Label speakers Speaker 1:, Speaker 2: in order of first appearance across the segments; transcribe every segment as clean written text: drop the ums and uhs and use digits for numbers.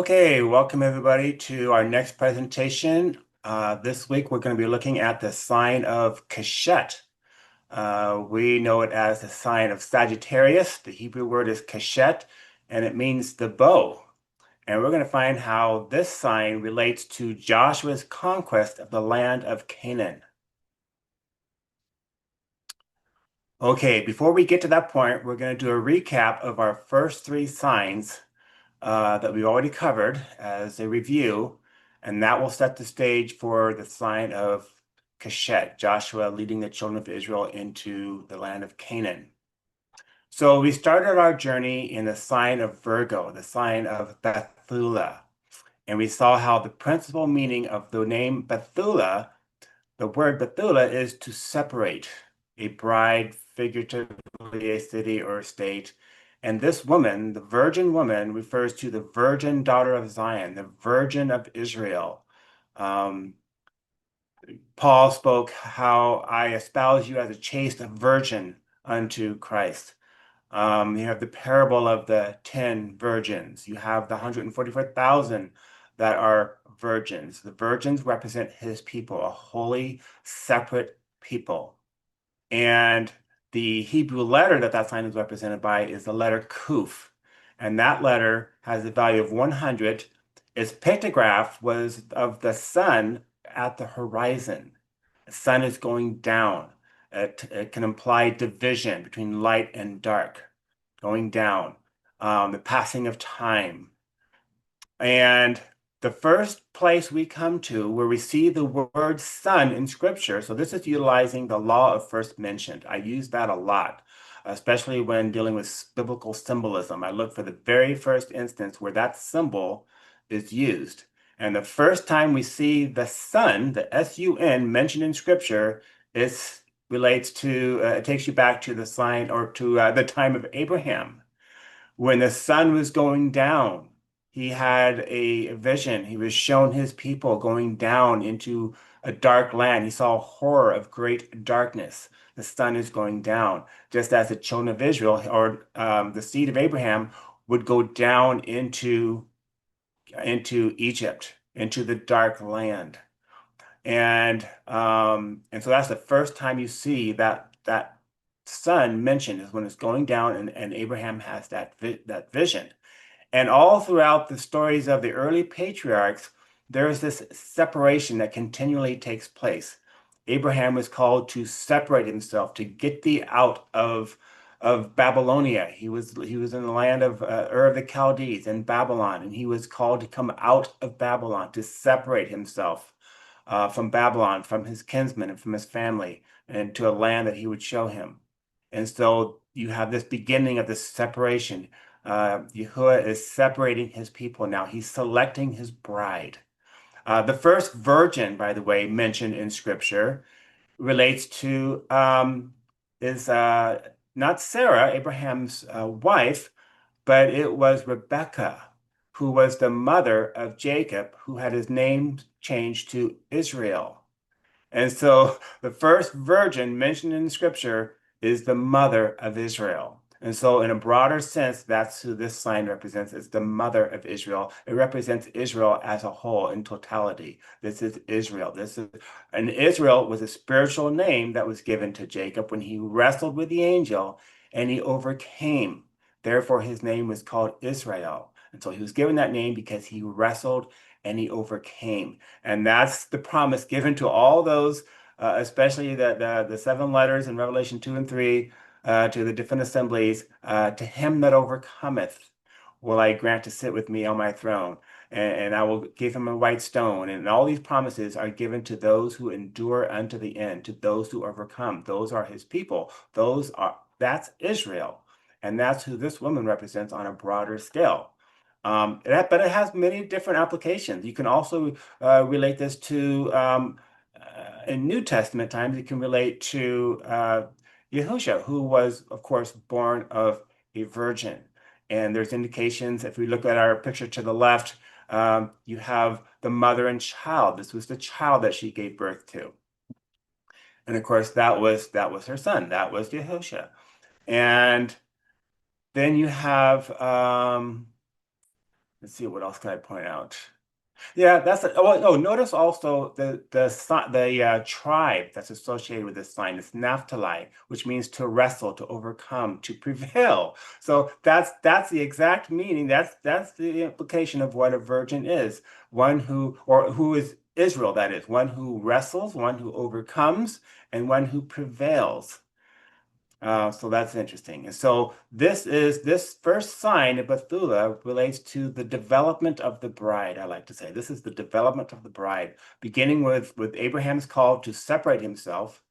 Speaker 1: Okay, welcome everybody to our next presentation. This week we're going to be looking at the sign of Keshet. We know it as the sign of Sagittarius. The Hebrew word is Keshet, and it means the bow. And we're going to find how this sign relates to Joshua's conquest of the land of Canaan. Okay, before we get to that point, we're going to do a recap of our first three signs that we already covered as a review, and that will set the stage for the sign of Keshet, Joshua leading the children of Israel into the land of Canaan. So we started our journey in the sign of Virgo, the sign of Bethula, and we saw how the principal meaning of the name Bethula, the word Bethula, is to separate a bride, figuratively a city or a state. And this woman, the virgin woman, refers to the virgin daughter of Zion, the virgin of Israel. Um, Paul spoke how I espouse you as a chaste virgin unto Christ. You have the parable of the 10 virgins. You have the 144,000 that are virgins. The virgins represent his people, a holy, separate people. And the Hebrew letter that that sign is represented by is the letter Kuf. And that letter has a value of 100. Its pictograph was of the sun at the horizon. The sun is going down. It can imply division between light and dark, going down, the passing of time. And the first place we come to where we see the word sun in scripture, so this is utilizing the law of first mention. I use that a lot, especially when dealing with biblical symbolism. I look for the very first instance where that symbol is used. And the first time we see the sun, the S-U-N, mentioned in scripture, it relates to, it takes you back to the sign or to the time of Abraham. When the sun was going down, he had a vision. He was shown his people going down into a dark land. He saw a horror of great darkness. The sun is going down, just as the children of Israel or the seed of Abraham would go down into Egypt, into the dark land. And so that's the first time you see that sun mentioned is when it's going down, and Abraham has that vision. And all throughout the stories of the early patriarchs, there is this separation that continually takes place. Abraham was called to separate himself, to get thee out of Babylonia. He was in the land of Ur of the Chaldees in Babylon, and he was called to come out of Babylon, to separate himself from Babylon, from his kinsmen and from his family, and to a land that he would show him. And so you have this beginning of this separation. Yahuwah is separating his people now. He's selecting his bride. The first virgin, by the way, mentioned in scripture relates to is not Sarah, Abraham's wife, but it was Rebekah, who was the mother of Jacob, who had his name changed to Israel. And so the first virgin mentioned in scripture is the mother of Israel. And so, in a broader sense, that's who this sign represents. It's the mother of Israel. It represents Israel as a whole in totality. This is Israel. And Israel was a spiritual name that was given to Jacob when he wrestled with the angel and he overcame. Therefore, his name was called Israel. And so he was given that name because he wrestled and he overcame. And that's the promise given to all those, especially the seven letters in Revelation 2 and 3, to the different assemblies. To him that overcometh will I grant to sit with me on my throne, and I will give him a white stone. And all these promises are given to those who endure unto the end, to those who overcome. Those are his people. That's Israel. And that's who this woman represents on a broader scale. But it has many different applications. You can also relate this to, in New Testament times, it can relate to Yahusha, who was, of course, born of a virgin. And there's indications, if we look at our picture to the left, you have the mother and child. This was the child that she gave birth to. And of course, that was her son. That was Yahusha. And then you have Let's see, what else can I point out? Yeah, that's a, oh, oh, notice also the tribe that's associated with this sign is Naphtali, which means to wrestle, to overcome, to prevail. So that's the exact meaning. That's the implication of what a virgin is. One who or who is Israel, that is, one who wrestles, one who overcomes, and one who prevails. So that's interesting. And so this first sign of Bethula relates to the development of the bride, I like to say. This is the development of the bride, beginning with Abraham's call to separate himself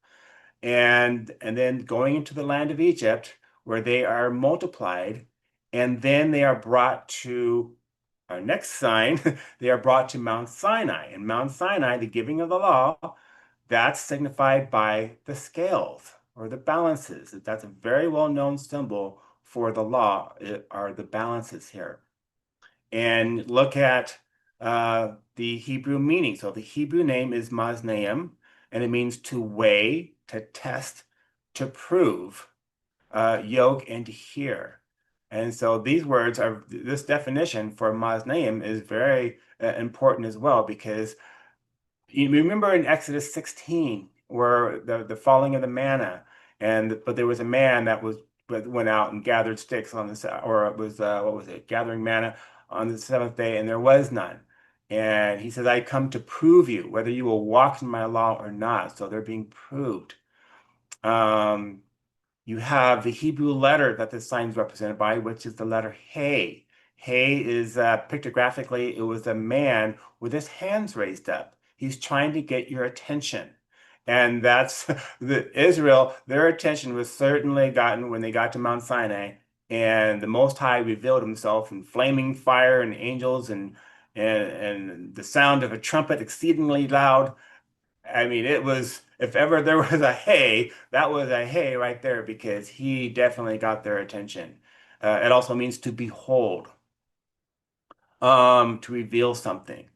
Speaker 1: and then going into the land of Egypt, where they are multiplied, and then they are brought to our next sign, they are brought to Mount Sinai. And Mount Sinai, the giving of the law, that's signified by the scales or the balances. That's a very well-known symbol for the law, are the balances here. And look at the Hebrew meaning. So the Hebrew name is Maznaim, and it means to weigh, to test, to prove, yoke, and to hear. And so these words are, this definition for Maznaim is very important as well, because you remember in Exodus 16 where the falling of the manna, and but there was a man that went out and gathered sticks on the or it was what was it, gathering manna on the seventh day, and there was none. And he says, I come to prove you whether you will walk in my law or not. So they're being proved. Um, you have the Hebrew letter that this sign is represented by, which is the letter Hey. Hey is pictographically, it was a man with his hands raised up. He's trying to get your attention. And that's the Israel, their attention was certainly gotten when they got to Mount Sinai. And the Most High revealed himself in flaming fire and angels and the sound of a trumpet exceedingly loud. I mean, it was, if ever there was a hey, that was a hey right there because he definitely got their attention. It also means to behold, to reveal something.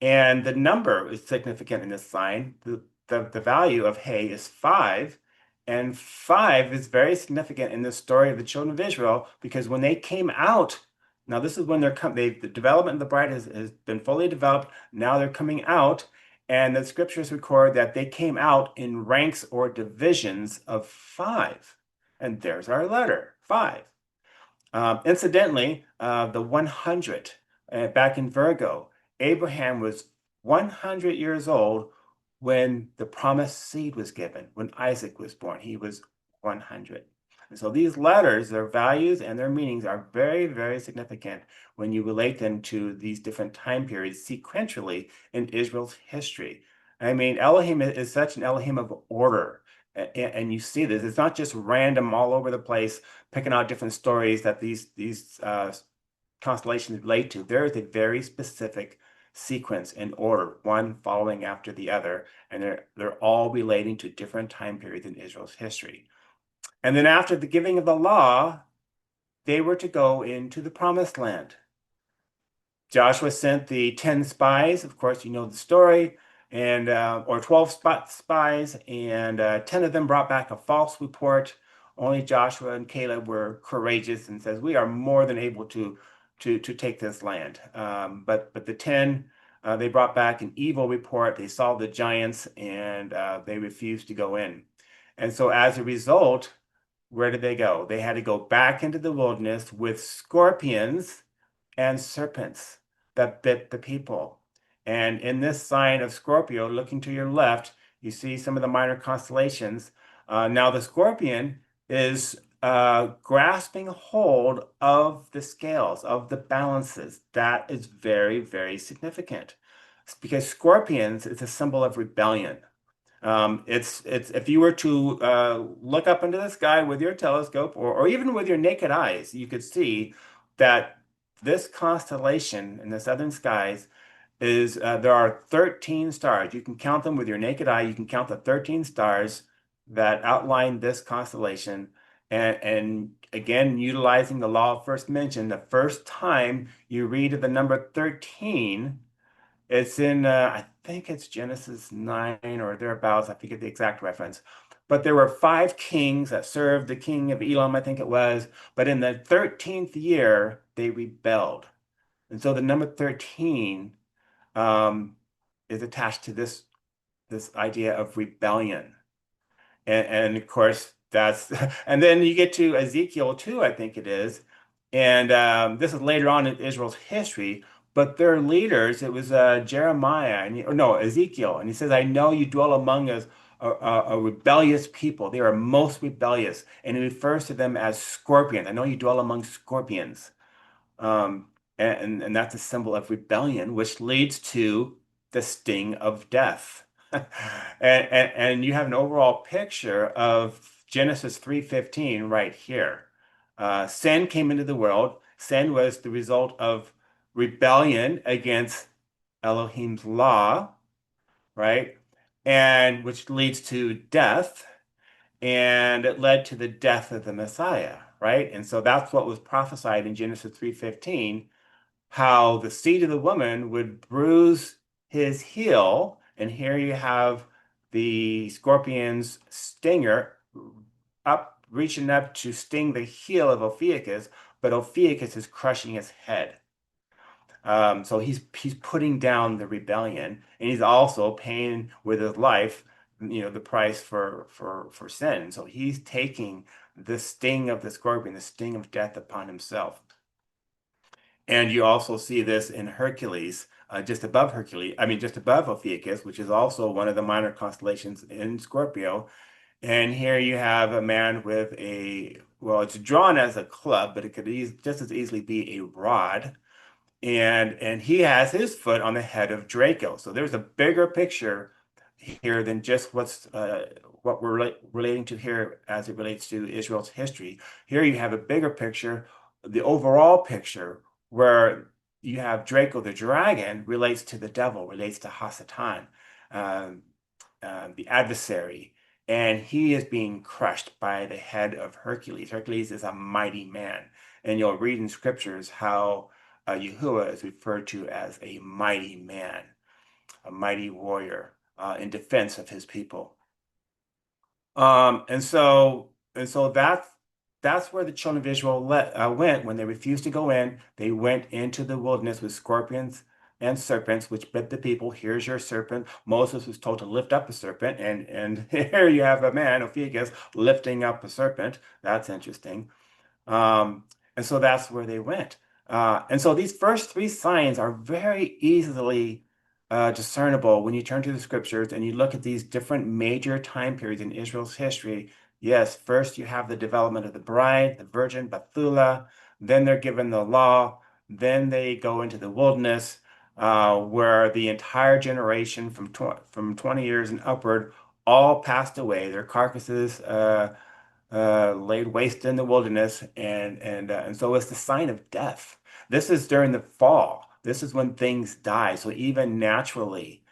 Speaker 1: And the number is significant in this sign. The value of Hay is 5. And 5 is very significant in the story of the children of Israel because when they came out, now this is when the development of the bride has been fully developed. Now they're coming out. And the scriptures record that they came out in ranks or divisions of 5. And there's our letter, 5. Incidentally, the 100 back in Virgo, Abraham was 100 years old when the promised seed was given, when Isaac was born. He was 100. And so these letters, their values and their meanings are very, very significant when you relate them to these different time periods sequentially in Israel's history. I mean, Elohim is such an Elohim of order. And you see this. It's not just random all over the place picking out different stories that these constellations relate to. There is a very specific sequence and order, one following after the other, and they're all relating to different time periods in Israel's history. And then after the giving of the law, they were to go into the promised land. Joshua sent the 10 spies, of course, you know the story, and or 12 spies, and 10 of them brought back a false report. Only Joshua and Caleb were courageous and says, we are more than able to take this land. But the 10, they brought back an evil report. They saw the giants and they refused to go in. And so as a result, where did they go? They had to go back into the wilderness with scorpions and serpents that bit the people. And in this sign of Scorpio, looking to your left, you see some of the minor constellations. Now, the scorpion is grasping hold of the scales, of the balances. That is very, very significant. It's because scorpions is a symbol of rebellion. It's if you were to look up into the sky with your telescope or even with your naked eyes, you could see that this constellation in the southern skies is there are 13 stars. You can count them with your naked eye. You can count the 13 stars that outline this constellation. And again, utilizing the law of first mention, the first time you read the number 13, it's in, I think it's Genesis 9 or thereabouts. I forget the exact reference. But there were 5 kings that served the king of Elam, I think it was. But in the 13th year, they rebelled. And so the number 13 um, is attached to this idea of rebellion. And of course, that's, and then you get to Ezekiel too, I think it is. And this is later on in Israel's history, but their leaders, it was Jeremiah, or no, Ezekiel. And he says, I know you dwell among us, a rebellious people. They are most rebellious. And he refers to them as scorpions. I know you dwell among scorpions. Um, and that's a symbol of rebellion, which leads to the sting of death. And you have an overall picture of Genesis 3:15 right here. Sin came into the world. Sin was the result of rebellion against Elohim's law, right? And which leads to death, and it led to the death of the Messiah, right? And so that's what was prophesied in Genesis 3:15, how the seed of the woman would bruise his heel. And here you have the scorpion's stinger up, reaching up to sting the heel of Ophiuchus, but Ophiuchus is crushing his head. So he's putting down the rebellion, and he's also paying with his life, the price for sin. So he's taking the sting of the scorpion, the sting of death upon himself. And you also see this in Hercules, just above Hercules, I mean, just above Ophiuchus, which is also one of the minor constellations in Scorpio. And here you have a man with well, it's drawn as a club, but it could just as easily be a rod. And he has his foot on the head of Draco. So there's a bigger picture here than just what we're relating to here as it relates to Israel's history. Here you have a bigger picture, the overall picture, where you have Draco the dragon relates to the devil, relates to Hasatan, um, the adversary, and he is being crushed by the head of Hercules. Hercules is a mighty man, and you'll read in scriptures how Yahuwah is referred to as a mighty man, a mighty warrior in defense of his people. And so that's where the children of Israel went when they refused to go in. They went into the wilderness with scorpions and serpents, which bit the people. Here's your serpent. Moses was told to lift up a serpent, and here you have a man, Ophiuchus, lifting up a serpent. That's interesting. Um, and so that's where they went. And so these first three signs are very easily discernible when you turn to the scriptures and you look at these different major time periods in Israel's history. Yes, first you have the development of the bride, the virgin, Bethula. Then they're given the law. Then they go into the wilderness, where the entire generation from 20 years and upward all passed away. Their carcasses laid waste in the wilderness, and so it's the sign of death. This is during the fall. This is when things die. So even naturally,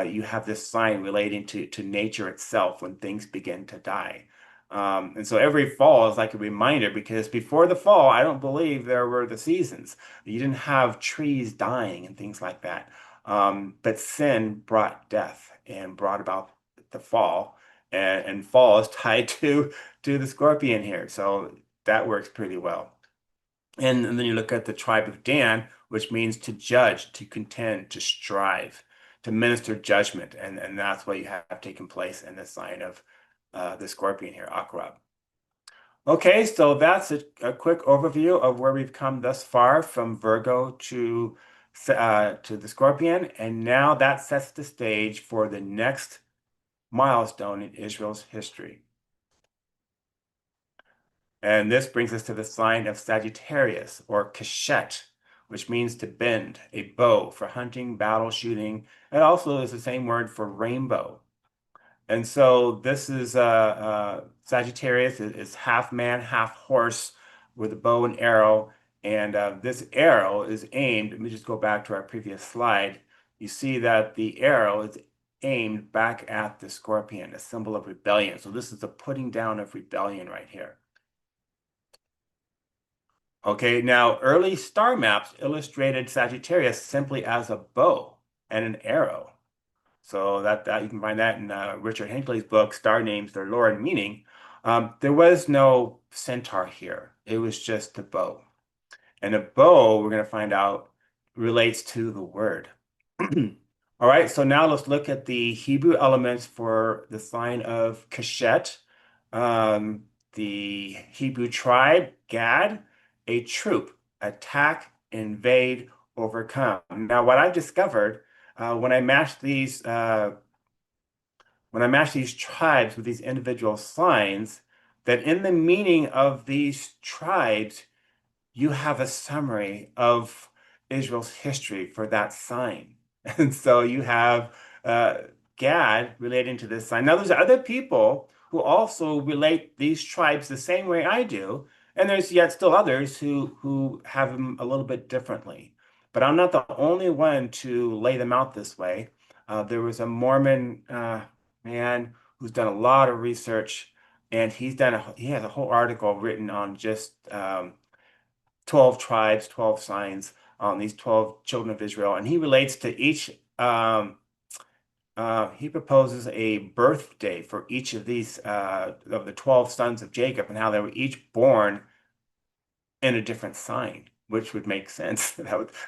Speaker 1: you have this sign relating to nature itself when things begin to die. And so every fall is like a reminder, because before the fall, I don't believe there were the seasons. You didn't have trees dying and things like that. But sin brought death and brought about the fall, and fall is tied to the scorpion here. So that works pretty well. And then you look at the tribe of Dan, which means to judge, to contend, to strive, to minister judgment. And that's what you have taken place in the sign of the scorpion here, Akrab. Okay, so that's a quick overview of where we've come thus far from Virgo to the scorpion. And now that sets the stage for the next milestone in Israel's history. And this brings us to the sign of Sagittarius, or Kashet, which means to bend, a bow for hunting, battle, shooting. It also is the same word for rainbow. And so this is Sagittarius is half man, half horse with a bow and arrow. And this arrow is aimed, let me just go back to our previous slide. You see that the arrow is aimed back at the scorpion, a symbol of rebellion. So this is the putting down of rebellion right here. Okay, now early star maps illustrated Sagittarius simply as a bow and an arrow. So that you can find that in Richard Hinckley's book, Star Names, Their Lore and Meaning. There was no centaur here. It was just the bow. And a bow, we're going to find out, relates to the word. All right, so now let's look at the Hebrew elements for the sign of Keshet. Um, the Hebrew tribe, Gad, a troop, attack, invade, overcome. Now, what I've discovered when I match these tribes with these individual signs, that in the meaning of these tribes, you have a summary of Israel's history for that sign. And so you have uh, Gad relating to this sign. Now, there's other people who also relate these tribes the same way I do, and there's yet still others who have them a little bit differently. But I'm not the only one to lay them out this way. There was a Mormon man who's done a lot of research, and he has a whole article written on just 12 tribes, 12 signs on these 12 children of Israel. And he relates to each, he proposes a birthday for each of these, of the 12 sons of Jacob and how they were each born in a different sign, which would make sense.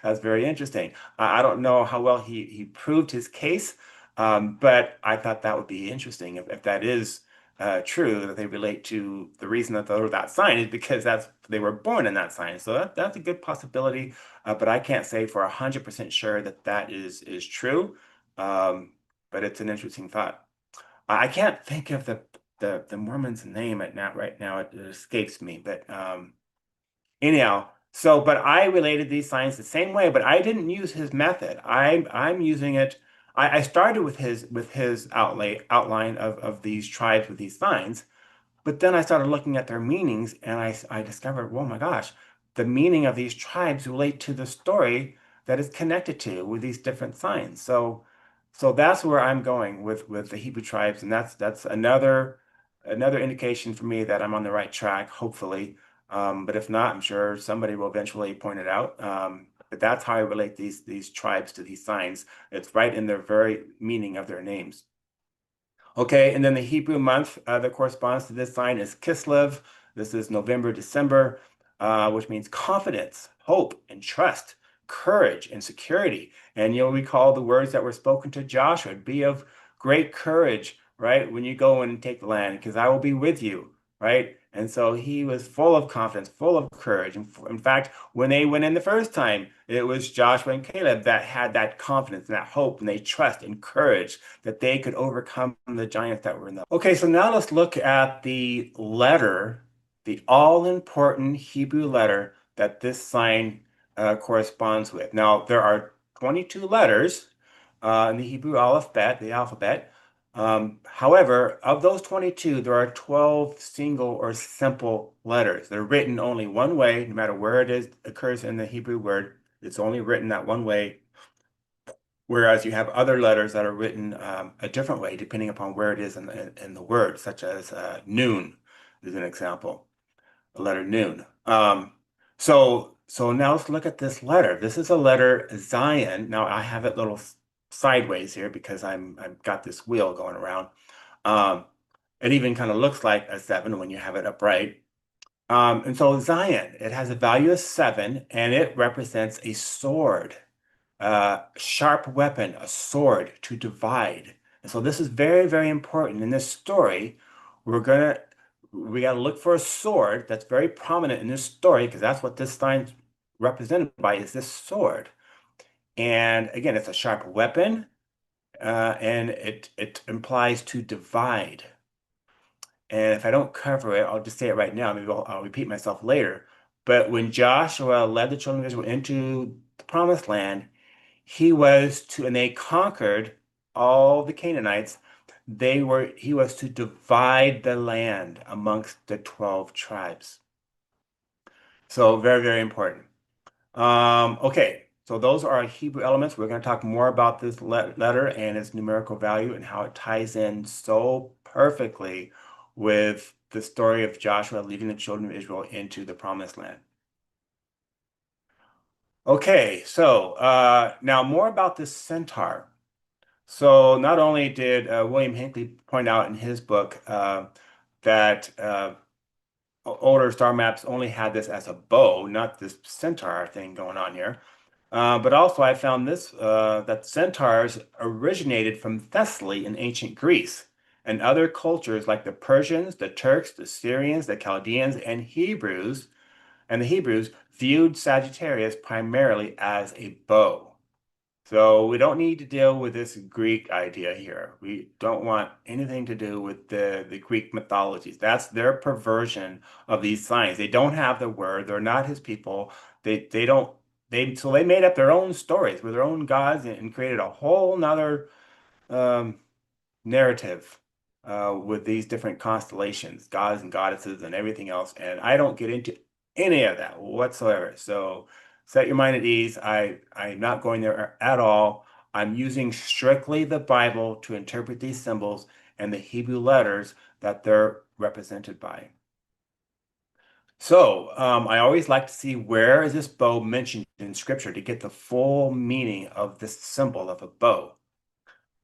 Speaker 1: That's very interesting. I don't know how well he proved his case, but I thought that would be interesting if that is true, that they relate to the reason that they're that sign is because they were born in that sign. So that's a good possibility, but I can't say for 100% sure that that is true. Um, but it's an interesting thought. I can't think of the Mormon's name right now. It escapes me, but anyhow, but I related these signs the same way, but I didn't use his method. I'm using it. I started with his outline of these tribes with these signs, but then I started looking at their meanings and I discovered, oh my gosh, the meaning of these tribes relate to the story that is connected to with these different signs. So that's where I'm going with the Hebrew tribes, and that's another indication for me that I'm on the right track, hopefully. But if not, I'm sure somebody will eventually point it out. But that's how I relate these tribes to these signs. It's right in their very meaning of their names. Okay, and then the Hebrew month that corresponds to this sign is Kislev. This is November, December, which means confidence, hope, and trust, courage, and security. And you'll recall the words that were spoken to Joshua, be of great courage, right? When you go and take the land, because I will be with you, right? And so he was full of confidence, full of courage. And in fact, when they went in the first time, it was Joshua and Caleb that had that confidence and that hope and they trust and courage that they could overcome the giants that were in them. Okay, so now let's look at the letter, the all-important Hebrew letter that this sign corresponds with. Now, there are 22 letters in the Hebrew alphabet, however, of those 22, there are 12 single or simple letters. They're written only one way, no matter where it is occurs in the Hebrew word. It's only written that one way. Whereas you have other letters that are written a different way, depending upon where it is in the word, such as noon is an example, the letter noon. So now let's look at this letter. This is a letter Zayin. Now I have it little sideways here because I've got this wheel going around. Um, it even kind of looks like a seven when you have it upright. And so Zayin, it has a value of seven, and it represents a sword, sharp weapon, a sword to divide. And so this is very, very important. In this story, we're gonna we gotta look for a sword that's very prominent in this story because that's what this sign's represented by is this sword. And again, it's a sharp weapon, and it implies to divide. And if I don't cover it, I'll just say it right now. Maybe I'll repeat myself later. But when Joshua led the children of Israel into the promised land, and they conquered all the Canaanites. He was to divide the land amongst the 12 tribes. So very, very important. Okay, so those are our Hebrew elements. We're going to talk more about this letter and its numerical value and how it ties in so perfectly with the story of Joshua leading the children of Israel into the promised land. Okay, so now more about this centaur. So not only did William Hinckley point out in his book that older star maps only had this as a bow, not this centaur thing going on here. But also, I found this that centaurs originated from Thessaly in ancient Greece, and other cultures like the Persians, the Turks, the Syrians, the Chaldeans, and the Hebrews viewed Sagittarius primarily as a bow. So we don't need to deal with this Greek idea here. We don't want anything to do with the Greek mythologies. That's their perversion of these signs. They don't have the word. They're not his people. They don't so they made up their own stories with their own gods and created a whole nother um, narrative with these different constellations, gods and goddesses and everything else. And I don't get into any of that whatsoever. So set your mind at ease. I'm not going there at all. I'm using strictly the Bible to interpret these symbols and the Hebrew letters that they're represented by. So I always like to see where is this bow mentioned in Scripture to get the full meaning of this symbol of a bow.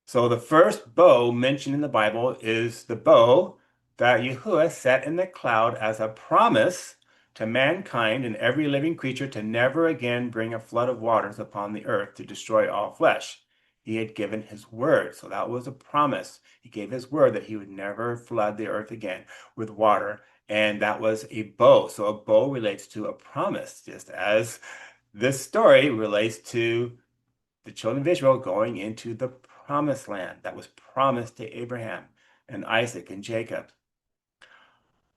Speaker 1: So the first bow mentioned in the Bible is the bow that Yahuwah set in the cloud as a promise to mankind and every living creature to never again bring a flood of waters upon the earth to destroy all flesh. He had given his word. So that was a promise. He gave his word that he would never flood the earth again with water. And that was a bow. So a bow relates to a promise, just as this story relates to the children of Israel going into the promised land that was promised to Abraham and Isaac and Jacob.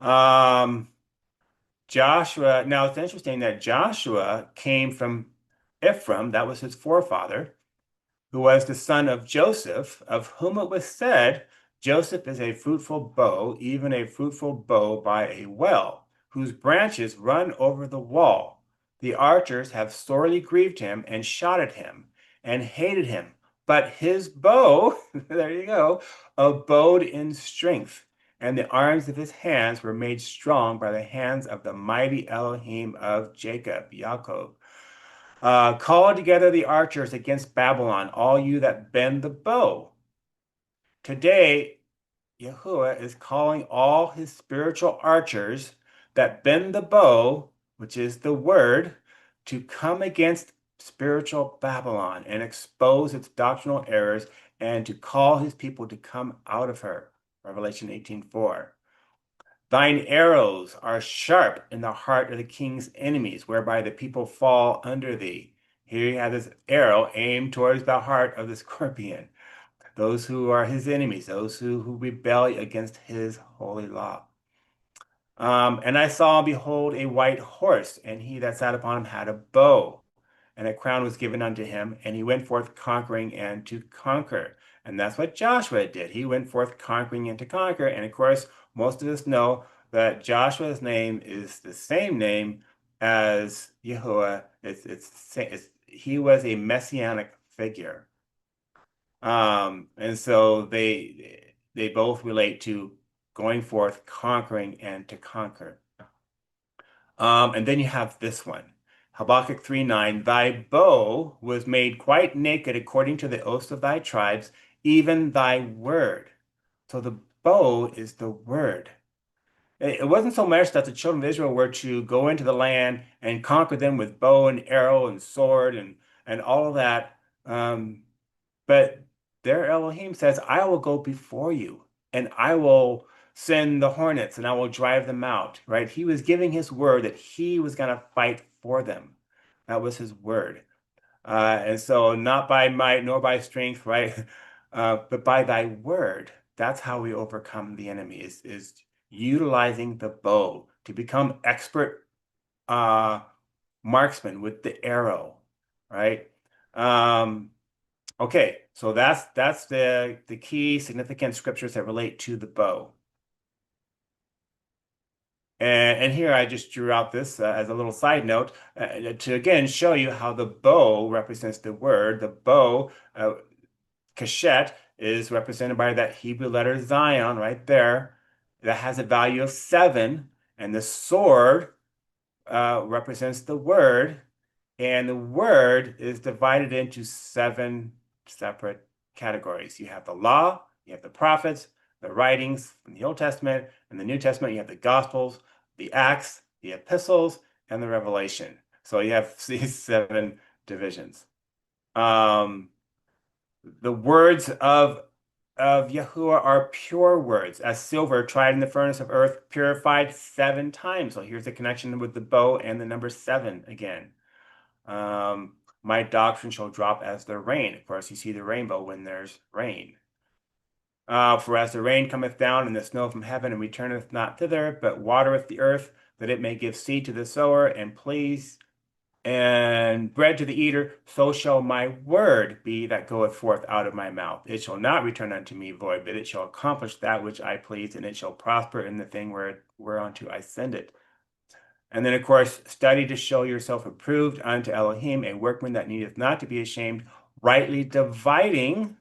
Speaker 1: Um, Joshua, now it's interesting that Joshua came from Ephraim, that was his forefather, who was the son of Joseph, of whom it was said, Joseph is a fruitful bow, even a fruitful bow by a well, whose branches run over the wall. The archers have sorely grieved him and shot at him and hated him. But his bow, there you go, abode in strength, and the arms of his hands were made strong by the hands of the mighty Elohim of Jacob, Yaakov. Call together the archers against Babylon, all you that bend the bow. Today, Yahuwah is calling all his spiritual archers that bend the bow, which is the word, to come against spiritual Babylon and expose its doctrinal errors and to call his people to come out of her. Revelation 18:4. Thine arrows are sharp in the heart of the king's enemies, whereby the people fall under thee. Here you have this arrow aimed towards the heart of the scorpion, those who are his enemies, those who rebel against his holy law. And I saw, behold, a white horse, and he that sat upon him had a bow, and a crown was given unto him, and he went forth conquering and to conquer. And that's what Joshua did. He went forth conquering and to conquer. And of course, most of us know that Joshua's name is the same name as Yahuwah. He was a messianic figure. And so they both relate to going forth, conquering, and to conquer. And then you have this one. Habakkuk 3:9, thy bow was made quite naked according to the oaths of thy tribes, even thy word. So the bow is the word. It wasn't so much that the children of Israel were to go into the land and conquer them with bow and arrow and sword and all of that. But their Elohim says, I will go before you and I will send the hornets and I will drive them out, right? He was giving his word that he was going to fight for them. That was his word. And so not by might nor by strength, right? But by thy word. That's how we overcome the enemy is utilizing the bow to become expert uh, marksmen with the arrow, right? Um, Okay, so that's the key significant scriptures that relate to the bow. And here I just drew out this as a little side note to again show you how the bow represents the word. The bow, kashet, is represented by that Hebrew letter Zion right there. That has a value of 7. And the sword represents the word. And the word is divided into 7 separate categories. You have the law, you have the prophets, the writings from the Old Testament, and the New Testament, you have the Gospels, the Acts, the epistles, and the Revelation. So you have these 7 divisions. Um, the words of Yahuwah are pure words, as silver tried in the furnace of earth, purified 7 times. So here's the connection with the bow and the number 7 again. My doctrine shall drop as the rain. Of course, you see the rainbow when there's rain. For as the rain cometh down and the snow from heaven, and returneth not thither, but watereth the earth, that it may give seed to the sower, and please and bread to the eater, so shall my word be that goeth forth out of my mouth. It shall not return unto me void, but it shall accomplish that which I please, and it shall prosper in the thing whereunto I send it. And then, of course, study to show yourself approved unto Elohim, a workman that needeth not to be ashamed, rightly dividing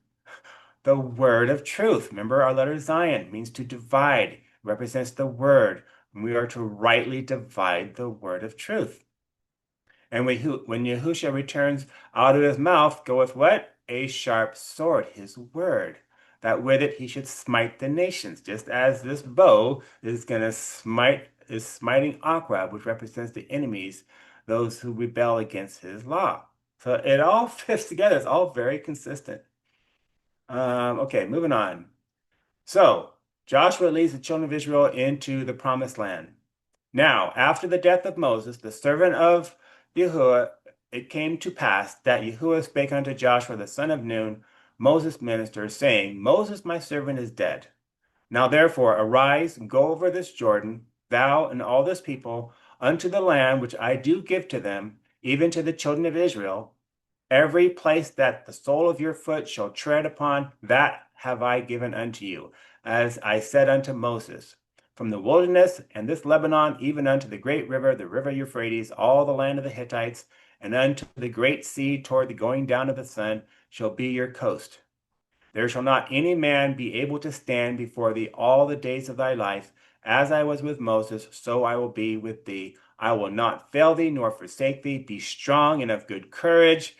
Speaker 1: the word of truth. Remember, our letter Zayin means to divide, represents the word. We are to rightly divide the word of truth. And when Yahusha returns, out of his mouth goeth what? A sharp sword, his word, that with it he should smite the nations, just as this bow is going to is smiting Akrab, which represents the enemies, those who rebel against his law. So it all fits together. It's all very consistent. Okay, moving on. So Joshua leads the children of Israel into the promised land. Now, after the death of Moses, the servant of Yahuwah, it came to pass that Yahuwah spake unto Joshua the son of Nun, Moses' minister, saying, Moses my servant is dead. Now therefore arise and go over this Jordan, thou and all this people, unto the land which I do give to them, even to the children of Israel. Every place that the sole of your foot shall tread upon, that have I given unto you, as I said unto Moses. From the wilderness and this Lebanon, even unto the great river, the river Euphrates, all the land of the Hittites, and unto the great sea toward the going down of the sun, shall be your coast. There shall not any man be able to stand before thee all the days of thy life. As I was with Moses, so I will be with thee. I will not fail thee nor forsake thee. Be strong and of good courage.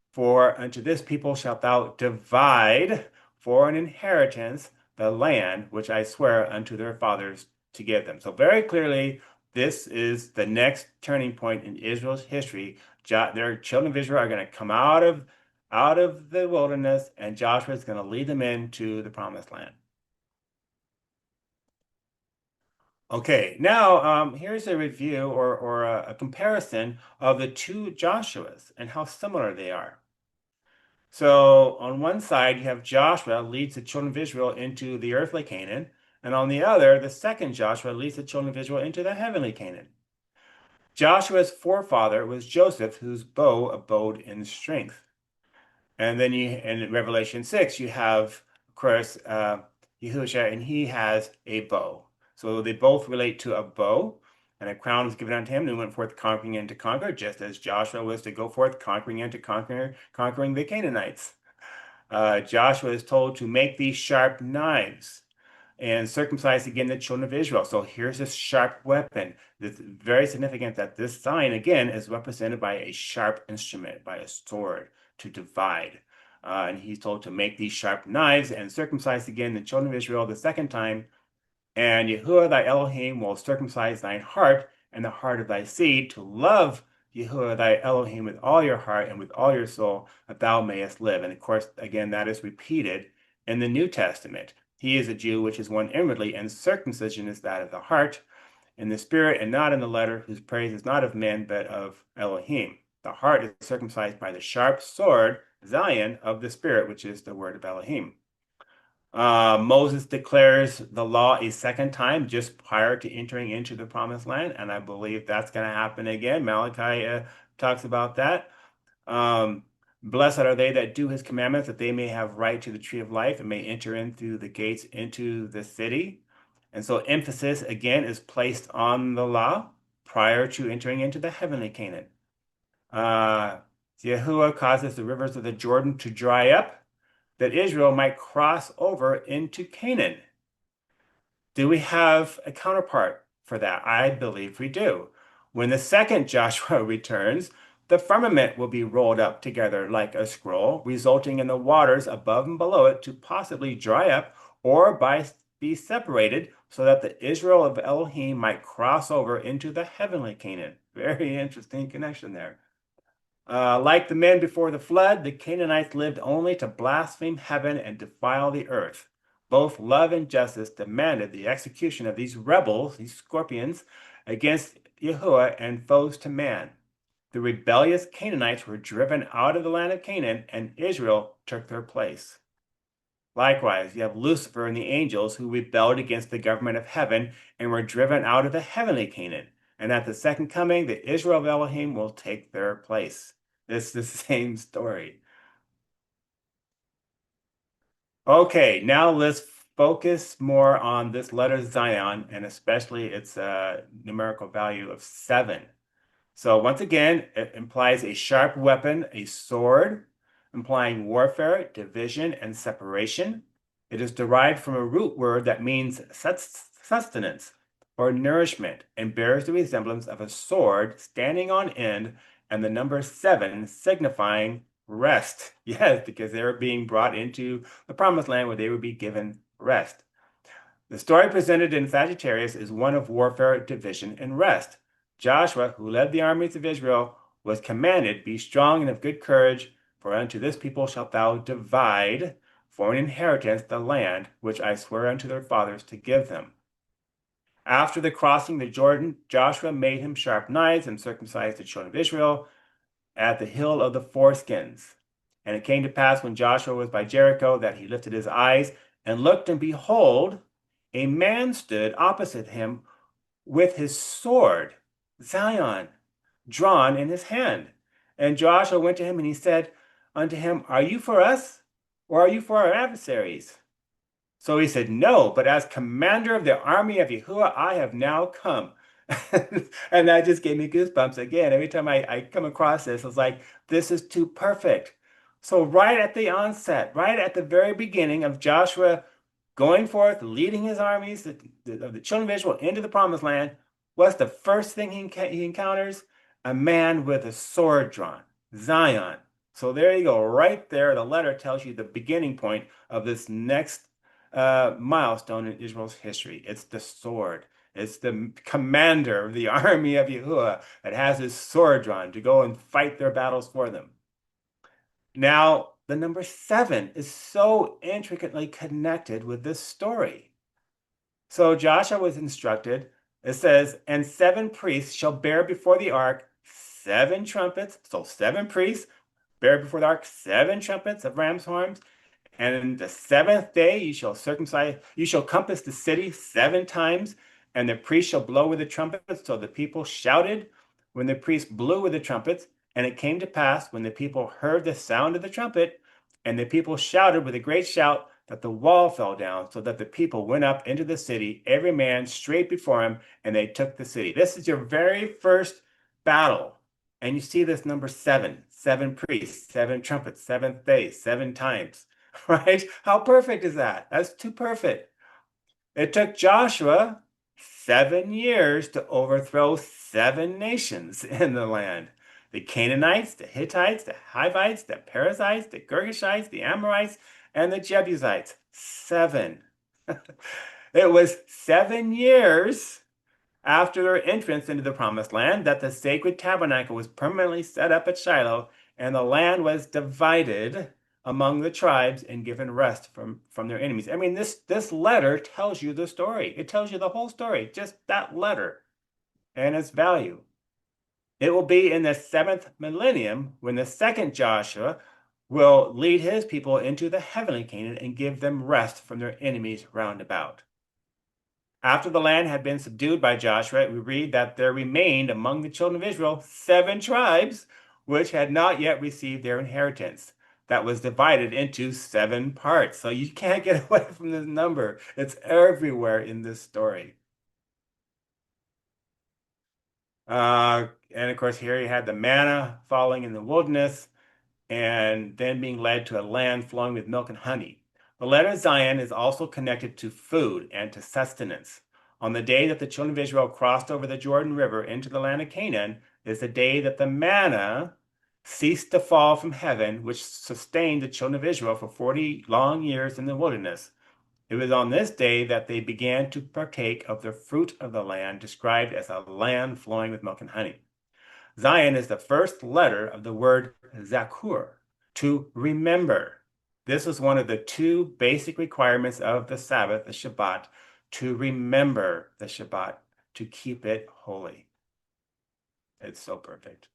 Speaker 1: For unto this people shalt thou divide for an inheritance the land which I swear unto their fathers to give them. So very clearly, this is the next turning point in Israel's history. Their children of Israel are going to come out of the wilderness, and Joshua is going to lead them into the promised land. Okay, now here's a review or a comparison of the two Joshuas and how similar they are. So on one side, you have Joshua leads the children of Israel into the earthly Canaan, and on the other, the second Joshua leads the children of Israel into the heavenly Canaan. Joshua's forefather was Joseph, whose bow abode in strength. And then in Revelation 6, you have, of course, Yahusha, and he has a bow. So they both relate to a bow, and a crown was given unto him, and he went forth conquering and to conquer, just as Joshua was to go forth conquering and to conquering the Canaanites. Joshua is told to make these sharp knives and circumcise again the children of Israel. So here's this sharp weapon. It's very significant that this sign, again, is represented by a sharp instrument, by a sword to divide. And he's told to make these sharp knives and circumcise again the children of Israel the second time. And Yahuwah thy Elohim will circumcise thine heart and the heart of thy seed to love Yahuwah thy Elohim with all your heart and with all your soul, that thou mayest live. And of course, again, that is repeated in the New Testament. He is a Jew which is one inwardly, and circumcision is that of the heart, in the spirit and not in the letter, whose praise is not of men, but of Elohim. The heart is circumcised by the sharp sword, Zayin, of the spirit, which is the word of Elohim. Moses declares the law a second time just prior to entering into the promised land, and I believe that's going to happen again. Malachi talks about that. Blessed are they that do his commandments, that they may have right to the tree of life and may enter in through the gates into the city. And so emphasis again is placed on the law prior to entering into the heavenly Canaan. Yahuwah causes the rivers of the Jordan to dry up, that Israel might cross over into Canaan. Do we have a counterpart for that? I believe we do. When the second Joshua returns, the firmament will be rolled up together like a scroll, resulting in the waters above and below it to possibly dry up or be separated so that the Israel of Elohim might cross over into the heavenly Canaan. Very interesting connection there. Like the men before the flood, the Canaanites lived only to blaspheme heaven and defile the earth. Both love and justice demanded the execution of these rebels, these scorpions, against Yahuwah and foes to man. The rebellious Canaanites were driven out of the land of Canaan, and Israel took their place. Likewise, you have Lucifer and the angels who rebelled against the government of heaven and were driven out of the heavenly Canaan. And at the second coming, the Israel of Elohim will take their place. It's the same story. Okay, now let's focus more on this letter Zion and especially its numerical value of 7. So once again, it implies a sharp weapon, a sword, implying warfare, division, and separation. It is derived from a root word that means sustenance or nourishment and bears the resemblance of a sword standing on end and the number 7 signifying rest. Yes, because they were being brought into the promised land where they would be given rest. The story presented in Sagittarius is one of warfare, division, and rest. Joshua, who led the armies of Israel, was commanded, "Be strong and of good courage, for unto this people shalt thou divide for an inheritance the land which I swear unto their fathers to give them." After the crossing the Jordan, Joshua made him sharp knives and circumcised the children of Israel at the hill of the foreskins. And it came to pass when Joshua was by Jericho that he lifted his eyes and looked, and behold, a man stood opposite him with his sword, Zion, drawn in his hand. And Joshua went to him and he said unto him, "Are you for us, or are you for our adversaries?" So he said, "No, but as commander of the army of Yahuwah, I have now come." And that just gave me goosebumps again. Every time I come across this, it's like, this is too perfect. So right at the onset, right at the very beginning of Joshua going forth, leading his armies of the children of Israel into the promised land, what's the first thing he encounters? A man with a sword drawn, Zion. So there you go, right there. The letter tells you the beginning point of this next milestone in Israel's history. It's the sword. It's the commander of the army of Yahuwah that has his sword drawn to go and fight their battles for them. Now, the number 7 is so intricately connected with this story. So Joshua was instructed, it says, "And 7 priests shall bear before the ark 7 trumpets." So 7 priests bear before the ark 7 trumpets of ram's horns. "And the 7th day you shall compass the city 7 times, and the priest shall blow with the trumpets." So the people shouted when the priest blew with the trumpets. And it came to pass when the people heard the sound of the trumpet, and the people shouted with a great shout, that the wall fell down, so that the people went up into the city, every man straight before him, and they took the city. This is your very first battle. And you see this number 7, 7 priests, 7 trumpets, 7th day, 7 times, right? How perfect is that? That's too perfect. It took Joshua 7 years to overthrow 7 nations in the land: the Canaanites, the Hittites, the Hivites, the Perizzites, the Girgashites, the Amorites, and the Jebusites. 7. It was 7 years after their entrance into the promised land that the sacred tabernacle was permanently set up at Shiloh, and the land was divided among the tribes and given rest from their enemies. I mean, this letter tells you the story. It tells you the whole story, just that letter and its value. It will be in the 7th millennium when the second Joshua will lead his people into the heavenly Canaan and give them rest from their enemies round about. After the land had been subdued by Joshua, we read that there remained among the children of Israel 7 tribes which had not yet received their inheritance. That was divided into 7 parts. So you can't get away from this number. It's everywhere in this story. And of course, here you had the manna falling in the wilderness and then being led to a land flowing with milk and honey. The letter Zion is also connected to food and to sustenance. On the day that the children of Israel crossed over the Jordan River into the land of Canaan is the day that the manna ceased to fall from heaven, which sustained the children of Israel for 40 long years in the wilderness. It was on this day that they began to partake of the fruit of the land, described as a land flowing with milk and honey. Zayin is the first letter of the word zakur, to remember. This was one of the two basic requirements of the Sabbath, the Shabbat, to remember the Shabbat, to keep it holy. It's so perfect.